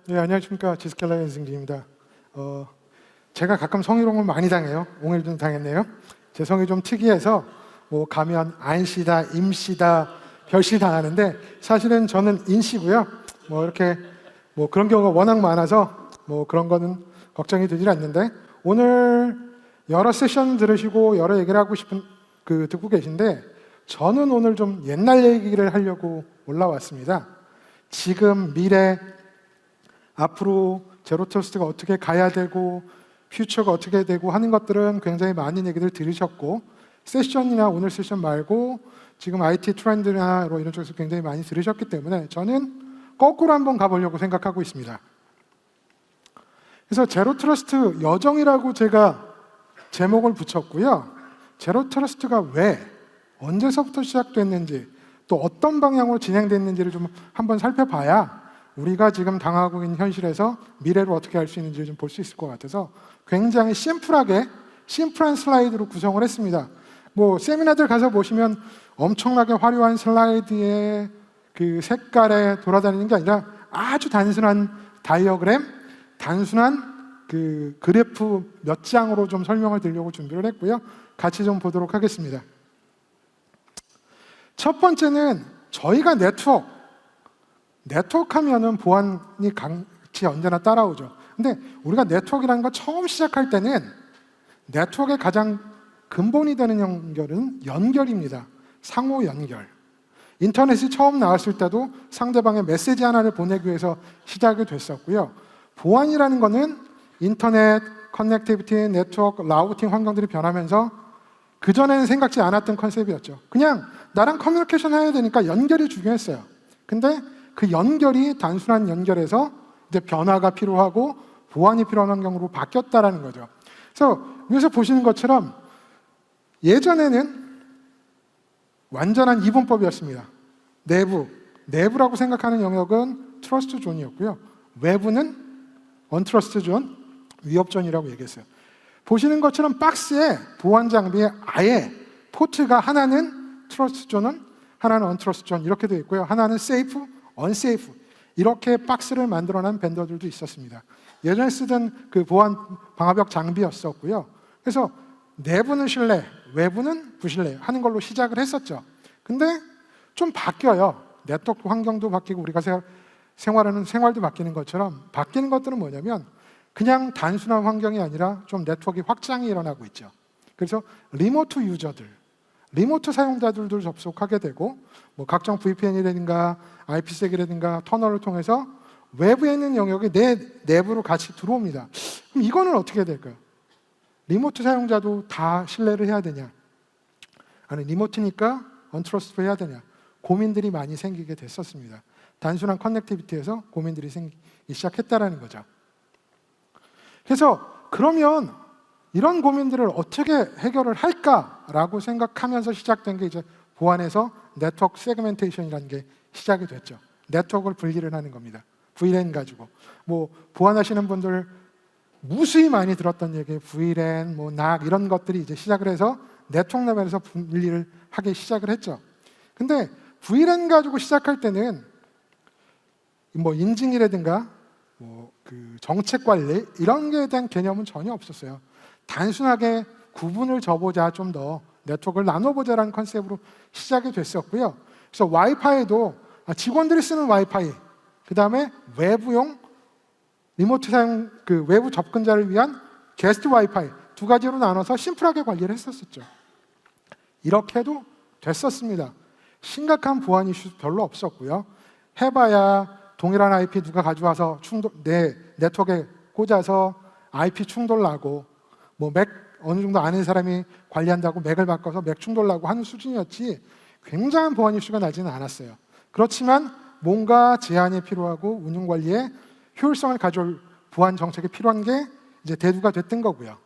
네, 안녕하십니까. 지스켈라 연승기입니다. 제가 가끔 성희롱을 많이 당해요. 오늘도 당했네요. 제 성이 좀 특이해서 뭐 가면 안씨다, 임씨다, 별씨 당하는데 사실은 저는 인씨고요. 뭐 이렇게 뭐 그런 경우가 워낙 많아서 뭐 그런 거는 걱정이 되질 않는데 오늘 여러 세션 들으시고 여러 얘기를 하고 싶은 듣고 계신데 저는 오늘 좀 옛날 얘기를 하려고 올라왔습니다. 지금 미래 앞으로 제로 트러스트가 어떻게 가야 되고 퓨처가 어떻게 되고 하는 것들은 굉장히 많은 얘기들 들으셨고 세션이나 오늘 세션 말고 지금 IT 트렌드나 이런 쪽에서 굉장히 많이 들으셨기 때문에 저는 거꾸로 한번 가보려고 생각하고 있습니다. 그래서 제로 트러스트 여정이라고 제가 제목을 붙였고요. 제로 트러스트가 왜 언제서부터 시작됐는지 또 어떤 방향으로 진행됐는지를 좀 한번 살펴봐야 우리가 지금 당하고 있는 현실에서 미래로 어떻게 할 수 있는지를 좀 볼 수 있을 것 같아서 굉장히 심플한 슬라이드로 구성을 했습니다. 뭐 세미나들 가서 보시면 엄청나게 화려한 슬라이드에 그 색깔에 돌아다니는 게 아니라 아주 단순한 다이어그램, 단순한 그 그래프 몇 장으로 좀 설명을 드리려고 준비를 했고요. 같이 좀 보도록 하겠습니다. 첫 번째는 저희가 네트워크 하면은 보안이 같이 언제나 따라오죠. 근데 우리가 네트워크라는 거 처음 시작할 때는 네트워크의 가장 근본이 되는 연결은 연결입니다. 상호 연결. 인터넷이 처음 나왔을 때도 상대방의 메시지 하나를 보내기 위해서 시작이 됐었고요. 보안이라는 거는 인터넷, 커넥티비티, 네트워크, 라우팅 환경들이 변하면서 그전에는 생각지 않았던 컨셉이었죠. 그냥 나랑 커뮤니케이션 해야 되니까 연결이 중요했어요. 근데 그 연결이 단순한 연결에서 이제 변화가 필요하고 보안이 필요한 환경으로 바뀌었다라는 거죠. 그래서 여기서 보시는 것처럼 예전에는 완전한 이분법이었습니다. 내부라고 생각하는 영역은 트러스트 존이었고요. 외부는 언트러스트 존, 위협존이라고 얘기했어요. 보시는 것처럼 박스에 보안 장비에 아예 포트가 하나는 트러스트 존은 하나는 언트러스트 존 이렇게 되어 있고요. 하나는 세이프, 언세이프 이렇게 박스를 만들어낸 벤더들도 있었습니다. 예전에 쓰던 그 보안 방화벽 장비였었고요. 그래서 내부는 신뢰, 외부는 부신뢰 하는 걸로 시작을 했었죠. 근데 좀 바뀌어요. 네트워크 환경도 바뀌고 우리가 생활하는 생활도 바뀌는 것처럼 바뀌는 것들은 뭐냐면 그냥 단순한 환경이 아니라 좀 네트워크 확장이 일어나고 있죠. 그래서 리모트 유저들, 리모트 사용자들도 접속하게 되고 뭐 각종 VPN이라든가 IPsek이라든가 터널을 통해서 외부에 있는 영역이 내 내부로 같이 들어옵니다. 그럼 이거는 어떻게 해야 될까요? 리모트 사용자도 다 신뢰를 해야 되냐? 아니 리모트니까 언트러스트로 해야 되냐? 고민들이 많이 생기게 됐었습니다. 단순한 커넥티비티에서 고민들이 생기기 시작했다라는 거죠. 그래서 그러면 이런 고민들을 어떻게 해결을 할까라고 생각하면서 시작된 게 이제 보안에서 네트워크 세그멘테이션이라는 게 시작이 됐죠. 네트워크를 분리를 하는 겁니다. VLAN 가지고 뭐 보안하시는 분들 무수히 많이 들었던 얘기, VLAN, 뭐 NAC 이런 것들이 이제 시작을 해서 네트워크 레벨에서 분리를 하기 시작을 했죠. 근데 VLAN 가지고 시작할 때는 뭐 인증이라든가 뭐 그 정책 관리 이런 거에 대한 개념은 전혀 없었어요. 단순하게 구분을 져보자, 좀 더 네트워크를 나눠보자라는 컨셉으로 시작이 됐었고요. 그래서 와이파이도 직원들이 쓰는 와이파이, 그 다음에 외부용 리모트 사용 외부 접근자를 위한 게스트 와이파이 두 가지로 나눠서 심플하게 관리를 했었죠. 이렇게도 됐었습니다. 심각한 보안 이슈 별로 없었고요. 해봐야 동일한 IP 누가 가져와서 내 네트워크에 꽂아서 IP 충돌 나고 뭐 맥 어느 정도 아는 사람이 관리한다고 맥을 바꿔서 맥 충돌 나고 하는 수준이었지 굉장한 보안 이슈가 나지는 않았어요. 그렇지만 뭔가 제한이 필요하고 운영 관리에 효율성을 가져올 보안 정책이 필요한 게 이제 대두가 됐던 거고요.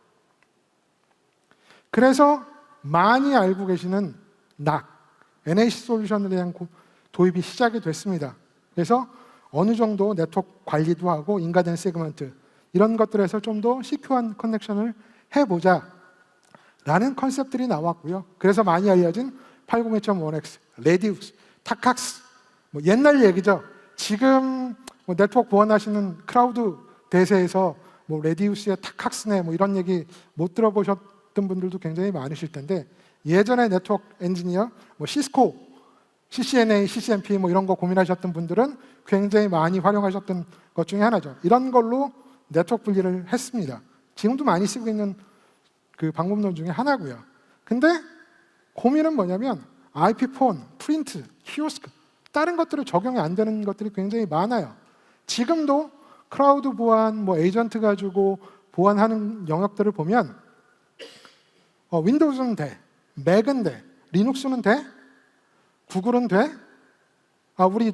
그래서 많이 알고 계시는 NAC, NAC 솔루션에 대한 도입이 시작이 됐습니다. 그래서 어느 정도 네트워크 관리도 하고 인가된 세그먼트 이런 것들에서 좀 더 시큐어한 커넥션을 해보자 라는 컨셉들이 나왔고요. 그래서 많이 알려진 802.1x, 레디우스, 타칵스 뭐 옛날 얘기죠. 지금 뭐 네트워크 보안하시는 크라우드 대세에서 뭐 레디우스의 타칵스네 뭐 이런 얘기 못 들어보셨던 분들도 굉장히 많으실 텐데, 예전에 네트워크 엔지니어, 뭐 시스코, CCNA, CCNP 뭐 이런 거 고민하셨던 분들은 굉장히 많이 활용하셨던 것 중에 하나죠. 이런 걸로 네트워크 분리를 했습니다. 지금도 많이 쓰고 있는 그 방법론 중에 하나고요. 근데 고민은 뭐냐면 IP폰, 프린트, 키오스크 다른 것들을 적용이 안 되는 것들이 굉장히 많아요. 지금도 크라우드 보안, 뭐 에이전트 가지고 보안하는 영역들을 보면 윈도우즈는 돼, 맥은 돼, 리눅스는 돼, 구글은 돼, 우리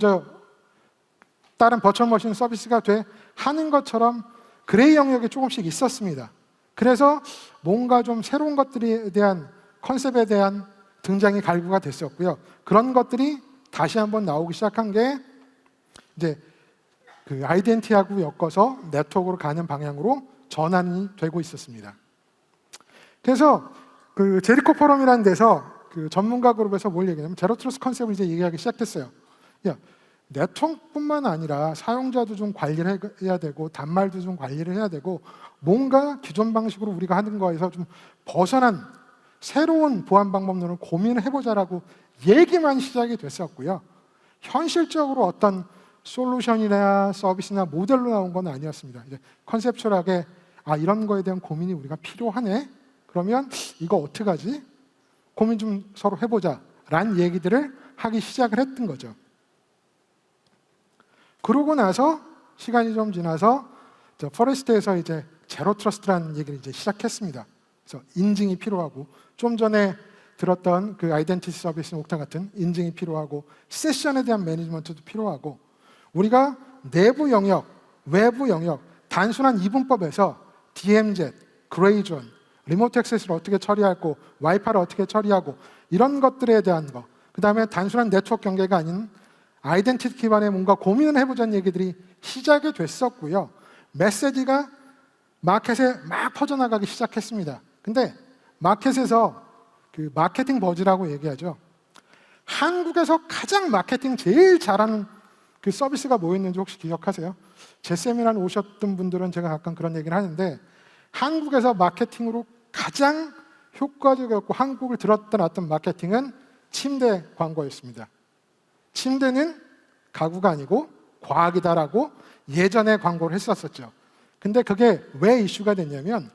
다른 버추얼 머신 서비스가 돼 하는 것처럼 그레이 영역이 조금씩 있었습니다. 그래서 뭔가 좀 새로운 것들에 대한 컨셉에 대한 등장이 갈구가 됐었고요. 그런 것들이 다시 한번 나오기 시작한 게 이제 그 아이덴티티하고 엮어서 네트워크로 가는 방향으로 전환이 되고 있었습니다. 그래서 그 제리코 포럼이라는 데서 그 전문가 그룹에서 뭘 얘기하냐면 제로 트러스트 컨셉을 이제 얘기하기 시작했어요. 야, 네트워크뿐만 아니라 사용자도 좀 관리를 해야 되고 단말도 좀 관리를 해야 되고 뭔가 기존 방식으로 우리가 하는 거에서 좀 벗어난 새로운 보안 방법론을 고민을 해보자라고 얘기만 시작이 됐었고요. 현실적으로 어떤 솔루션이나 서비스나 모델로 나온 건 아니었습니다. 이제 컨셉츄얼하게 이런 거에 대한 고민이 우리가 필요하네. 그러면 이거 어떡하지? 고민 좀 서로 해보자 라는 얘기들을 하기 시작을 했던 거죠. 그러고 나서 시간이 좀 지나서 포레스트에서 이제 제로 트러스트라는 얘기를 이제 시작했습니다. 그래서 인증이 필요하고 좀 전에 들었던 그 아이덴티티 서비스 옥타 같은 인증이 필요하고 세션에 대한 매니지먼트도 필요하고 우리가 내부 영역, 외부 영역, 단순한 이분법에서 DMZ, 그레이존, 리모트 액세스를 어떻게 처리하고 와이파이를 어떻게 처리하고 이런 것들에 대한 거, 그 다음에 단순한 네트워크 경계가 아닌 아이덴티티 기반의 뭔가 고민을 해보자는 얘기들이 시작이 됐었고요. 메시지가 마켓에 막 퍼져나가기 시작했습니다. 근데 마켓에서 그 마케팅 버즈라고 얘기하죠. 한국에서 가장 마케팅 제일 잘하는 그 서비스가 뭐였는지 혹시 기억하세요? 제 세미나에 오셨던 분들은 제가 가끔 그런 얘기를 하는데 한국에서 마케팅으로 가장 효과적이었고 한국을 들었던 어떤 마케팅은 침대 광고였습니다. 침대는 가구가 아니고 과학이다라고 예전에 광고를 했었었죠. 근데 그게 왜 이슈가 됐냐면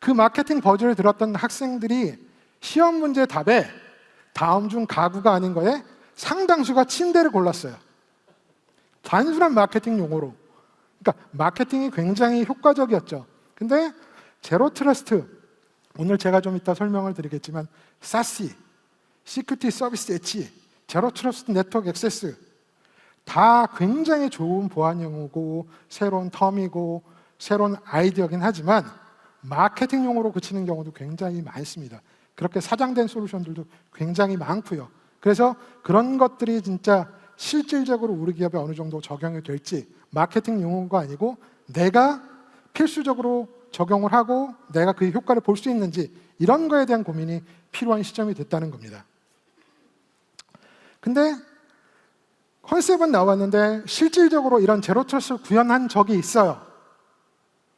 그 마케팅 버즈를 들었던 학생들이 시험 문제 답에 다음 중 가구가 아닌 거에 상당수가 침대를 골랐어요. 단순한 마케팅 용어로. 그러니까 마케팅이 굉장히 효과적이었죠. 근데 제로 트러스트, 오늘 제가 좀 이따 설명을 드리겠지만 SASE, 시큐리티 서비스 엣지, 제로 트러스트 네트워크 액세스 다 굉장히 좋은 보안 용어고 새로운 텀이고 새로운 아이디어긴 하지만 마케팅 용어로 그치는 경우도 굉장히 많습니다. 그렇게 사장된 솔루션들도 굉장히 많고요. 그래서 그런 것들이 진짜 실질적으로 우리 기업에 어느 정도 적용이 될지 마케팅 용어가 아니고 내가 필수적으로 적용을 하고 내가 그 효과를 볼 수 있는지 이런 거에 대한 고민이 필요한 시점이 됐다는 겁니다. 근데 컨셉은 나왔는데 실질적으로 이런 제로 트러스트를 구현한 적이 있어요.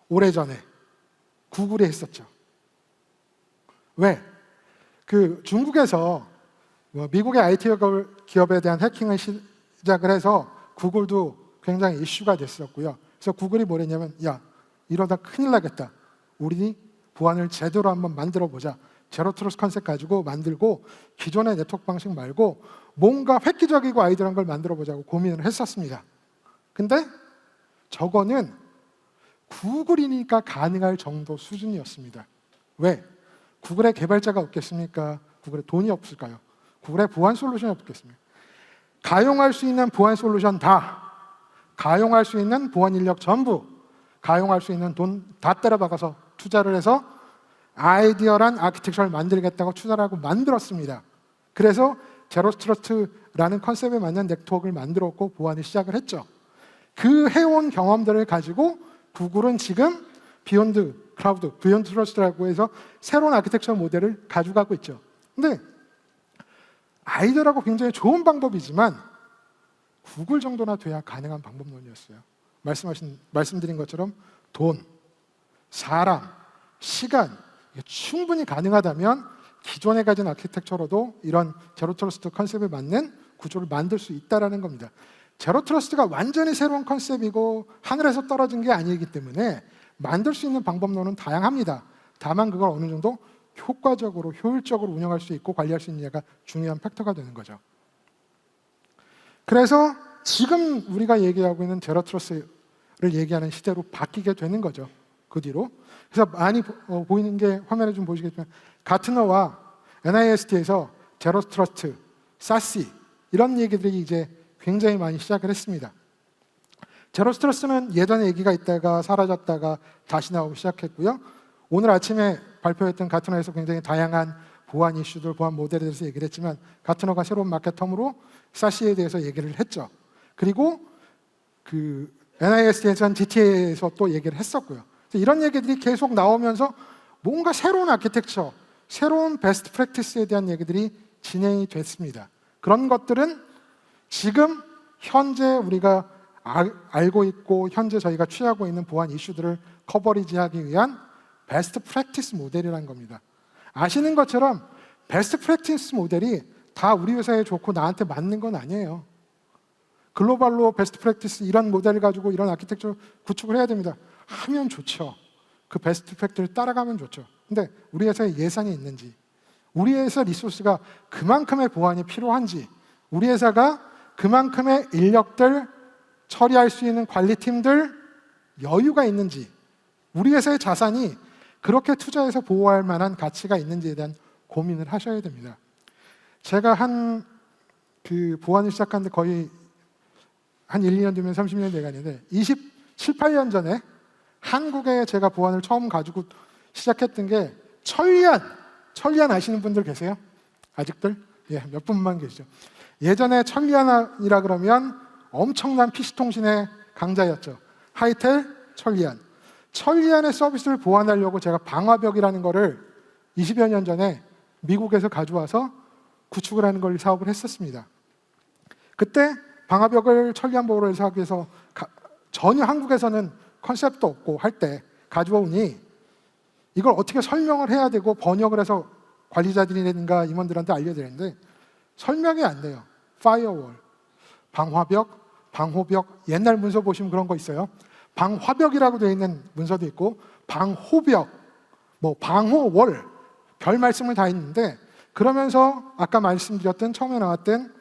오래전에 구글이 했었죠. 왜? 그 중국에서 미국의 IT 기업에 대한 해킹을 시작을 해서 구글도 굉장히 이슈가 됐었고요. 그래서 구글이 뭐랬냐면 야, 이러다 큰일 나겠다. 우리 보안을 제대로 한번 만들어 보자. 제로 트러스트 컨셉 가지고 만들고 기존의 네트워크 방식 말고 뭔가 획기적이고 아이디어한 걸 만들어 보자고 고민을 했었습니다. 근데 저거는 구글이니까 가능할 정도 수준이었습니다. 왜? 구글에 개발자가 없겠습니까? 구글에 돈이 없을까요? 구글에 보안 솔루션이 없겠습니까? 가용할 수 있는 보안 솔루션 다, 가용할 수 있는 보안 인력 전부, 가용할 수 있는 돈 다 때려박아서 투자를 해서 아이디어란 아키텍처를 만들겠다고 투자를 하고 만들었습니다. 그래서 제로 트러스트라는 컨셉에 맞는 네트워크를 만들었고 보안을 시작을 했죠. 그 해온 경험들을 가지고 구글은 지금 비욘드 클라우드, 비욘드 트러스트라고 해서 새로운 아키텍처 모델을 가져가고 있죠. 근데 아이디어라고 굉장히 좋은 방법이지만 구글 정도나 돼야 가능한 방법론이었어요. 말씀드린 것처럼 돈, 사람, 시간 이게 충분히 가능하다면 기존에 가진 아키텍처로도 이런 제로 트러스트 컨셉에 맞는 구조를 만들 수 있다는 겁니다. 제로 트러스트가 완전히 새로운 컨셉이고 하늘에서 떨어진 게 아니기 때문에 만들 수 있는 방법론은 다양합니다. 다만 그걸 어느 정도 효과적으로 효율적으로 운영할 수 있고 관리할 수 있느냐가 중요한 팩터가 되는 거죠. 그래서 지금 우리가 얘기하고 있는 제로 트러스트를 얘기하는 시대로 바뀌게 되는 거죠. 그 뒤로. 그래서 많이 보이는 게 화면에 좀 보시겠지만 가트너와 NIST에서 제로 트러스트, 사시 이런 얘기들이 이제 굉장히 많이 시작을 했습니다. 제로 트러스트는 예전에 얘기가 있다가 사라졌다가 다시 나오기 시작했고요. 오늘 아침에 발표했던 가트너에서 굉장히 다양한 보안 이슈들, 보안 모델에 대해서 얘기를 했지만 가트너가 새로운 마켓텀으로 사시에 대해서 얘기를 했죠. 그리고 그 NIST에서는 GTA에서 또 얘기를 했었고요. 이런 얘기들이 계속 나오면서 뭔가 새로운 아키텍처, 새로운 베스트 프랙티스에 대한 얘기들이 진행이 됐습니다. 그런 것들은 지금 현재 우리가 알고 있고 현재 저희가 취하고 있는 보안 이슈들을 커버리지하기 위한 베스트 프랙티스 모델이라는 겁니다. 아시는 것처럼 베스트 프랙티스 모델이 다 우리 회사에 좋고 나한테 맞는 건 아니에요. 글로벌로 베스트 프랙티스 이런 모델을 가지고 이런 아키텍처를 구축을 해야 됩니다. 하면 좋죠. 그 베스트 프랙티스를 따라가면 좋죠. 근데 우리 회사에 예산이 있는지, 우리 회사 리소스가 그만큼의 보안이 필요한지, 우리 회사가 그만큼의 인력들 처리할 수 있는 관리팀들 여유가 있는지, 우리 회사의 자산이 그렇게 투자해서 보호할 만한 가치가 있는지에 대한 고민을 하셔야 됩니다. 제가 그 보안을 시작한 데 거의 한 1, 2년 되면 30년 돼가는데 27, 8년 전에 한국에 제가 보안을 처음 가지고 시작했던 게 천리안 아시는 분들 계세요? 아직들? 예, 몇 분만 계시죠. 예전에 천리안이라 그러면 엄청난 PC통신의 강자였죠. 하이텔, 천리안. 천리안의 서비스를 보완하려고 제가 방화벽이라는 거를 20여 년 전에 미국에서 가져와서 구축을 하는 걸 사업을 했었습니다. 그때 방화벽을 천리안 보호를 해서 하기 위해서 전혀 한국에서는 컨셉도 없고 할 때 가져오니 이걸 어떻게 설명을 해야 되고 번역을 해서 관리자들이라든가 임원들한테 알려야 되는데 설명이 안 돼요. 파이어월, 방화벽, 방호벽, 옛날 문서 보시면 그런 거 있어요. 방화벽이라고 되어 있는 문서도 있고 방호벽, 뭐 방호월, 별 말씀을 다 했는데 그러면서 아까 말씀드렸던 처음에 나왔던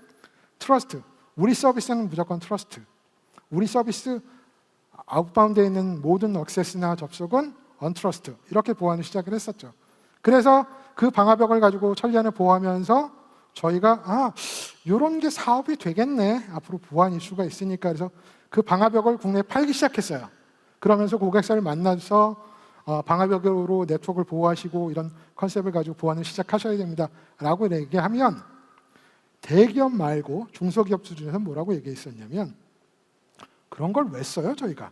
트러스트, 우리 서비스는 무조건 트러스트, 우리 서비스 아웃바운드에 있는 모든 액세스나 접속은 언트러스트 이렇게 보안을 시작을 했었죠. 그래서 그 방화벽을 가지고 천리안을 보호하면서 저희가 이런 게 사업이 되겠네, 앞으로 보안 이슈가 있으니까. 그래서 그 방화벽을 국내에 팔기 시작했어요. 그러면서 고객사를 만나서 방화벽으로 네트워크를 보호하시고 이런 컨셉을 가지고 보안을 시작하셔야 됩니다 라고 얘기하면 대기업 말고 중소기업 수준에서 뭐라고 얘기했었냐면 그런 걸 왜 써요 저희가?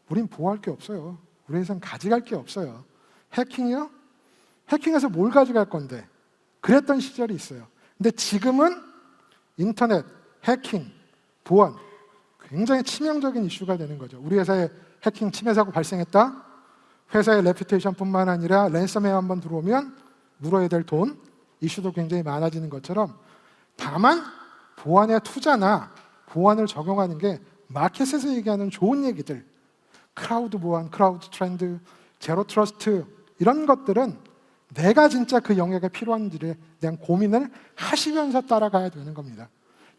우린 보호할 게 없어요. 우리 회사는 가져갈 게 없어요. 해킹이요? 해킹해서 뭘 가져갈 건데? 그랬던 시절이 있어요. 근데 지금은 인터넷, 해킹, 보안 굉장히 치명적인 이슈가 되는 거죠. 우리 회사에 해킹 침해 사고 발생했다? 회사의 레퓨테이션뿐만 아니라 랜섬웨어 한번 들어오면 물어야 될 돈, 이슈도 굉장히 많아지는 것처럼 다만 보안의 투자나 보안을 적용하는 게 마켓에서 얘기하는 좋은 얘기들, 크라우드 보안, 크라우드 트렌드, 제로 트러스트 이런 것들은 내가 진짜 그 영역에 필요한지에 대한 고민을 하시면서 따라가야 되는 겁니다.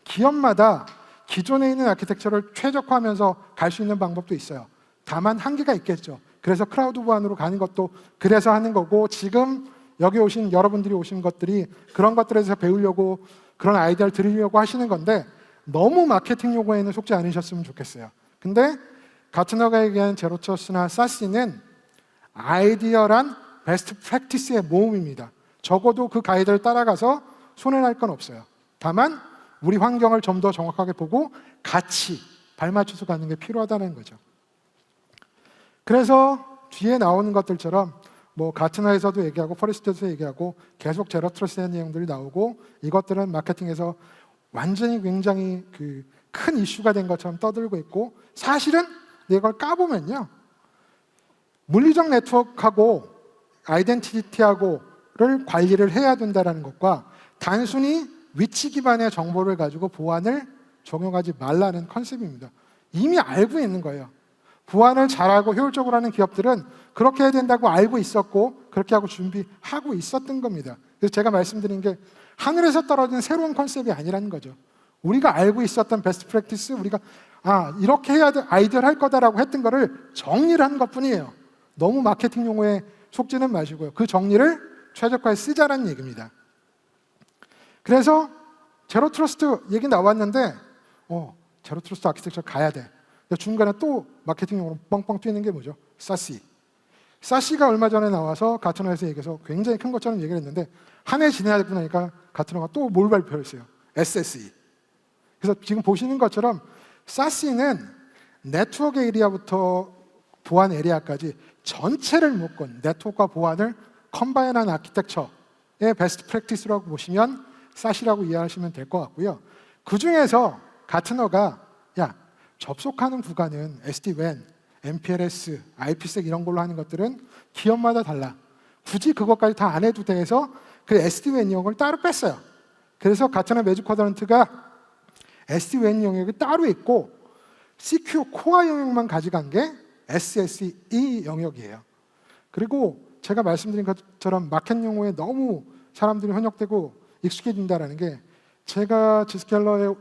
기업마다 기존에 있는 아키텍처를 최적화하면서 갈 수 있는 방법도 있어요. 다만 한계가 있겠죠. 그래서 크라우드 보안으로 가는 것도 그래서 하는 거고, 지금 여기 오신 여러분들이 오신 것들이 그런 것들에 대해서 배우려고 그런 아이디어를 드리려고 하시는 건데 너무 마케팅 요구에는 속지 않으셨으면 좋겠어요. 근데 가트너가 얘기한 제로 트러스트나 사시는 아이디어란 베스트 프랙티스의 모음입니다. 적어도 그 가이드를 따라가서 손해날 건 없어요. 다만 우리 환경을 좀 더 정확하게 보고 같이 발맞춰서 가는 게 필요하다는 거죠. 그래서 뒤에 나오는 것들처럼 뭐 가트너에서도 얘기하고 포레스트에서 얘기하고 계속 제로 트러스트의 내용들이 나오고, 이것들은 마케팅에서 완전히 굉장히 그 큰 이슈가 된 것처럼 떠들고 있고, 사실은 이걸 까보면요, 물리적 네트워크하고 아이덴티티하고를 관리를 해야 된다는 것과 단순히 위치 기반의 정보를 가지고 보안을 적용하지 말라는 컨셉입니다. 이미 알고 있는 거예요. 보안을 잘하고 효율적으로 하는 기업들은 그렇게 해야 된다고 알고 있었고 그렇게 하고 준비하고 있었던 겁니다. 그래서 제가 말씀드린 게 하늘에서 떨어진 새로운 컨셉이 아니라는 거죠. 우리가 알고 있었던 베스트 프랙티스, 우리가 이렇게 해야 돼, 아이디어를 할 거다라고 했던 거를 정리를 한 것뿐이에요. 너무 마케팅 용어에 속지는 마시고요. 그 정리를 최적화에 쓰자라는 얘기입니다. 그래서 제로 트러스트 얘기 나왔는데 제로 트러스트 아키텍처 가야 돼. 중간에 또 마케팅 용어로 뻥뻥 튀는 게 뭐죠? 사시. 사시가 얼마 전에 나와서 가트너에서 얘기해서 굉장히 큰 것처럼 얘기를 했는데 한 해 지나고 나니까 가트너가 또 뭘 발표했어요? SSE. 그래서 지금 보시는 것처럼 사시는 네트워크 에리아부터 보안 에리아까지 전체를 묶은 네트워크와 보안을 컴바인한 아키텍처의 베스트 프랙티스라고 보시면 사시라고 이해하시면 될 것 같고요. 그 중에서 가트너가 접속하는 구간은 SD-WAN, MPLS, IPsec 이런 걸로 하는 것들은 기업마다 달라. 굳이 그것까지 다 안 해도 돼서 그 SD-WAN 영역을 따로 뺐어요. 그래서 가트너 매직 쿼드런트가 SD-WAN 영역이 따로 있고 CQ 코어 영역만 가져간 게 SSE 영역이에요. 그리고 제가 말씀드린 것처럼 마켓 용어에 너무 사람들이 현역되고 익숙해진다는 게, 제가 지스켈러에서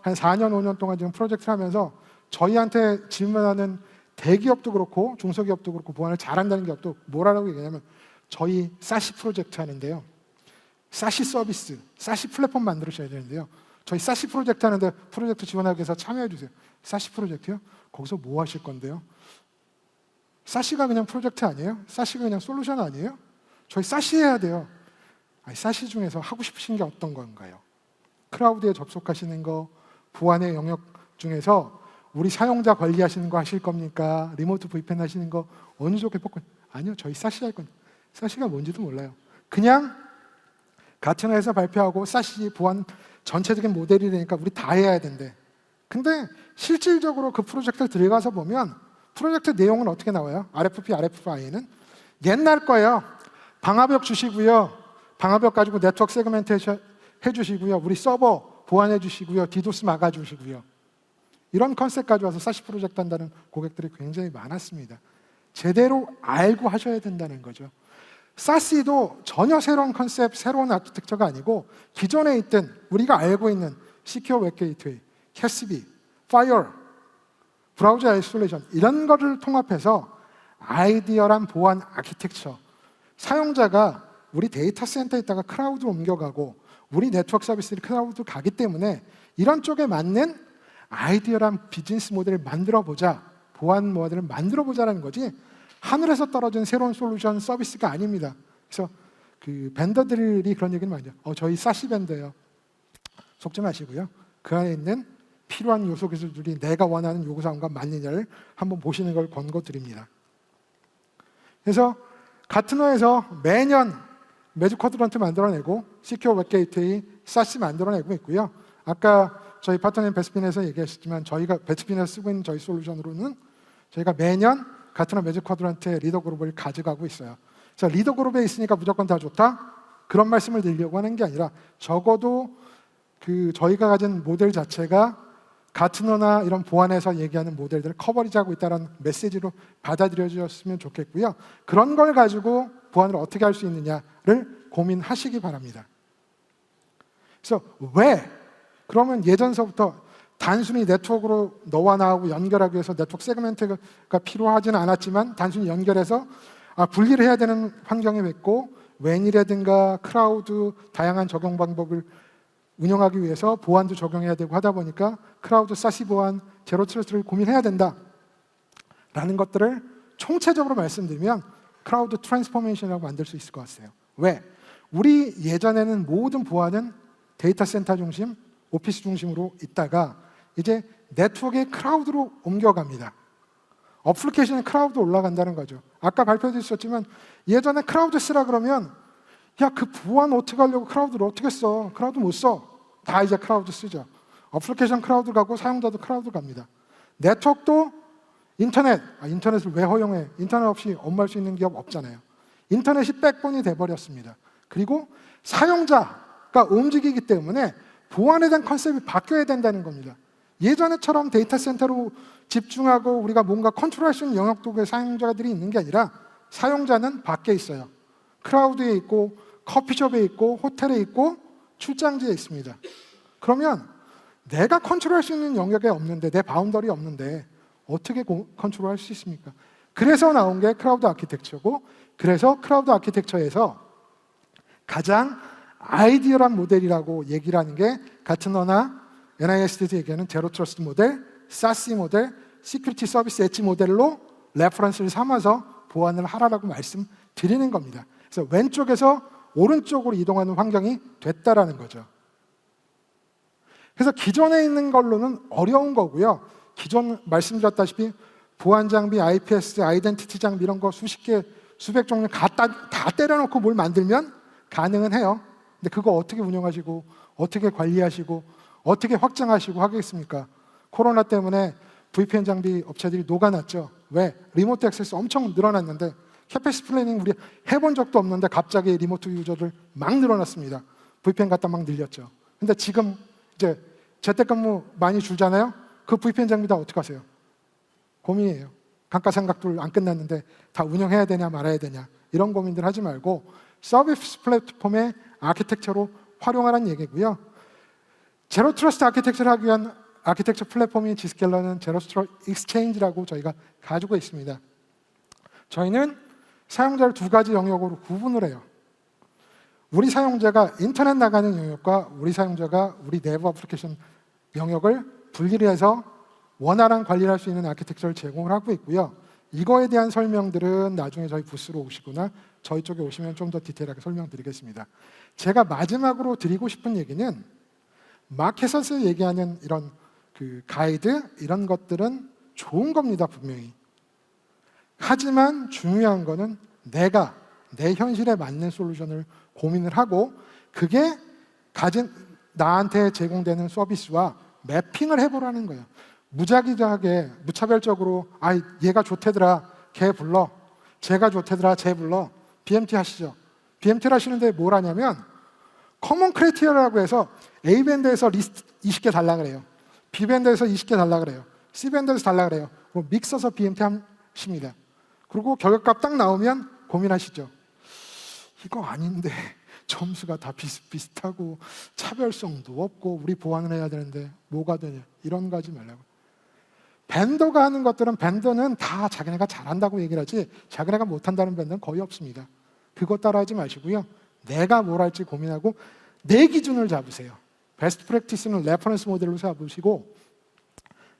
한 4년, 5년 동안 지금 프로젝트를 하면서 저희한테 질문하는 대기업도 그렇고 중소기업도 그렇고 보안을 잘한다는 기업도 뭐라고 얘기하냐면 저희 사시 프로젝트 하는데요. 사시 서비스, 사시 플랫폼 만들어줘야 되는데요. 저희 사시 프로젝트 하는데 프로젝트 지원하기 위해서 참여해 주세요. 사시 프로젝트요? 거기서 뭐 하실 건데요? 사시가 그냥 프로젝트 아니에요? 사시가 그냥 솔루션 아니에요? 저희 사시 해야 돼요. 사시 중에서 하고 싶으신 게 어떤 건가요? 클라우드에 접속하시는 거, 보안의 영역 중에서 우리 사용자 관리하시는 거 하실 겁니까? 리모트 VPN 하시는 거 어느 쪽에 뽑고? 아니요, 저희 사시 할 건데. 사시가 뭔지도 몰라요. 그냥 가트너에서 발표하고 사시 보안 전체적인 모델이라니까 우리 다 해야 된대. 근데 실질적으로 그 프로젝트를 들어가서 보면 프로젝트 내용은 어떻게 나와요? RFP, RFI는 옛날 거예요. 방화벽 주시고요. 방화벽 가지고 네트워크 세그멘테이션 해주시고요. 우리 서버 보안해 주시고요. 디도스 막아주시고요. 이런 컨셉 가져와서 사시 프로젝트 한다는 고객들이 굉장히 많았습니다. 제대로 알고 하셔야 된다는 거죠. 사시도 전혀 새로운 컨셉, 새로운 아키텍처가 아니고 기존에 있던 우리가 알고 있는 시큐어 웹 게이트웨이, 캐시비, 파이어, 브라우저 아이솔레이션 이런 거를 통합해서 아이디어란 보안 아키텍처, 사용자가 우리 데이터 센터에 있다가 클라우드로 옮겨가고 우리 네트워크 서비스들이 클라우드로 가기 때문에 이런 쪽에 맞는 아이디어란 비즈니스 모델을 만들어보자, 보안 모델을 만들어보자라는 거지 하늘에서 떨어진 새로운 솔루션 서비스가 아닙니다. 그래서 그 벤더들이 그런 얘기는 많이 해요. 저희 사시 벤더예요. 속지 마시고요. 그 안에 있는 필요한 요소 기술들이 내가 원하는 요구사항과 맞느냐를 한번 보시는 걸 권고드립니다. 그래서 가트너에서 매년 매직 쿼드런트 만들어내고 시큐어 웹 게이트웨이, 사시 만들어내고 있고요. 아까 저희 파트너님 베스핀에서 얘기하셨지만 저희가 베스핀에서 쓰고 있는 저희 솔루션으로는 저희가 매년 가트너 매직 쿼드런트의 리더 그룹을 가져가고 있어요. 그래서 리더 그룹에 있으니까 무조건 다 좋다? 그런 말씀을 드리려고 하는 게 아니라 적어도 그 저희가 가진 모델 자체가 가트너나 이런 보안에서 얘기하는 모델들을 커버리지하고 있다는 메시지로 받아들여주셨으면 좋겠고요. 그런 걸 가지고 보안을 어떻게 할 수 있느냐를 고민하시기 바랍니다. 그래서 왜? 그러면 예전서부터 단순히 네트워크로 너와 나하고 연결하기 위해서 네트워크 세그멘트가 필요하지는 않았지만 단순히 연결해서 분리를 해야 되는 환경에 맺고 웬이라든가 클라우드 다양한 적용 방법을 운영하기 위해서 보안도 적용해야 되고 하다 보니까 클라우드 사시 보안, 제로 트러스트를 고민해야 된다라는 것들을 총체적으로 말씀드리면 클라우드 트랜스포메이션이라고 만들 수 있을 것 같아요. 왜? 우리 예전에는 모든 보안은 데이터 센터 중심, 오피스 중심으로 있다가 이제 네트워크의 클라우드로 옮겨갑니다. 어플리케이션이 클라우드로 올라간다는 거죠. 아까 발표되셨지만 예전에 클라우드 쓰라 그러면 그 보안 어떻게 하려고 클라우드를 어떻게 써? 클라우드 못 써. 다 이제 클라우드 쓰죠. 어플리케이션 클라우드 가고 사용자도 클라우드 갑니다. 네트워크도 인터넷을 왜 허용해? 인터넷 없이 업무할 수 있는 기업 없잖아요. 인터넷이 백본이 돼버렸습니다. 그리고 사용자가 움직이기 때문에 보안에 대한 컨셉이 바뀌어야 된다는 겁니다. 예전에처럼 데이터 센터로 집중하고 우리가 뭔가 컨트롤할 수 있는 영역도의 사용자들이 있는 게 아니라 사용자는 밖에 있어요. 클라우드에 있고 커피숍에 있고 호텔에 있고 출장지에 있습니다. 그러면 내가 컨트롤할 수 있는 영역에 없는데, 내 바운더리 없는데 어떻게 컨트롤할 수 있습니까? 그래서 나온 게 클라우드 아키텍처고, 그래서 클라우드 아키텍처에서 가장 아이디어란 모델이라고 얘기를 하는 게 가트너나 NIST에서 얘기하는 제로 트러스트 모델, SASE 모델, 시큐리티 서비스 엣지 모델로 레퍼런스를 삼아서 보완을 하라고 말씀드리는 겁니다. 그래서 왼쪽에서 오른쪽으로 이동하는 환경이 됐다라는 거죠. 그래서 기존에 있는 걸로는 어려운 거고요. 기존 말씀드렸다시피 보안 장비, IPS, 아이덴티티 장비 이런 거 수십 개, 수백 종류 다 때려놓고 뭘 만들면 가능은 해요. 근데 그거 어떻게 운영하시고 어떻게 관리하시고 어떻게 확장하시고 하겠습니까? 코로나 때문에 VPN 장비 업체들이 녹아났죠. 왜? 리모트 액세스 엄청 늘어났는데 캐패시티 플래닝 우리 해본 적도 없는데 갑자기 리모트 유저들 막 늘어났습니다. VPN 갖다 막 늘렸죠. 근데 지금 이제 재택근무 많이 줄잖아요. 그 VPN 장비 다 어떻게 하세요? 고민이에요. 감가상각들 안 끝났는데 다 운영해야 되냐 말아야 되냐 이런 고민들 하지 말고 서비스 플랫폼의 아키텍처로 활용하라는 얘기고요. 제로 트러스트 아키텍처를 하기 위한 아키텍처 플랫폼인 지스켈러는 제로 트러스트 익스체인지라고 저희가 가지고 있습니다. 저희는 사용자를 두 가지 영역으로 구분을 해요. 우리 사용자가 인터넷 나가는 영역과 우리 사용자가 우리 내부 애플리케이션 영역을 분리를 해서 원활한 관리를 할 수 있는 아키텍처를 제공을 하고 있고요. 이거에 대한 설명들은 나중에 저희 부스로 오시거나 저희 쪽에 오시면 좀 더 디테일하게 설명드리겠습니다. 제가 마지막으로 드리고 싶은 얘기는 마켓에서 얘기하는 이런 그 가이드 이런 것들은 좋은 겁니다, 분명히. 하지만 중요한 거는 내가 내 현실에 맞는 솔루션을 고민을 하고 그게 나한테 제공되는 서비스와 매핑을 해보라는 거예요. 무작위하게 무차별적으로 얘가 좋대더라 걔 불러, 쟤가 좋대더라 쟤 불러, BMT 하시죠. BMT를 하시는데 뭘 하냐면 커먼 크라이테리아라고 해서 A밴드에서 리스트 20개 달라 그래요. B밴드에서 20개 달라 그래요. C밴드에서 달라 그래요. 그럼 믹서서 BMT 하십니다. 그리고 결과값 딱 나오면 고민하시죠. 이거 아닌데 점수가 다 비슷비슷하고 차별성도 없고 우리 보완을 해야 되는데 뭐가 되냐 이런 거 하지 말라고. 밴더가 하는 것들은 밴더는 다 자기네가 잘한다고 얘기를 하지 자기네가 못한다는 밴더는 거의 없습니다. 그거 따라하지 마시고요. 내가 뭘 할지 고민하고 내 기준을 잡으세요. 베스트 프랙티스는 레퍼런스 모델로 잡으시고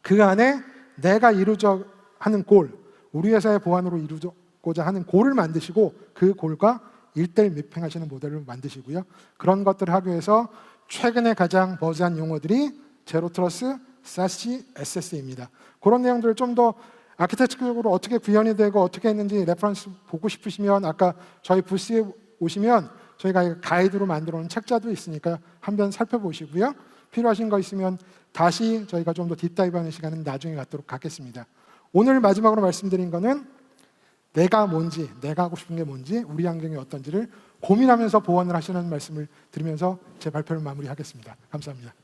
그 안에 내가 이루자 하는 골, 우리 회사의 보안으로 이루고자 하는 골을 만드시고 그 골과 1:1 매핑하시는 모델을 만드시고요. 그런 것들을 하기 위해서 최근에 가장 버즈한 용어들이 제로 트러스트, SASE, SSE입니다. 그런 내용들을 좀 더 아키텍처적으로 어떻게 구현이 되고 어떻게 했는지 레퍼런스 보고 싶으시면 아까 저희 부스에 오시면 저희가 가이드로 만들어 놓은 책자도 있으니까 한번 살펴보시고요. 필요하신 거 있으면 다시 저희가 좀 더 딥다이브하는 시간은 나중에 갖도록 하겠습니다. 오늘 마지막으로 말씀드린 거는 내가 뭔지, 내가 하고 싶은 게 뭔지, 우리 환경이 어떤지를 고민하면서 보완을 하시는 말씀을 드리면서 제 발표를 마무리하겠습니다. 감사합니다.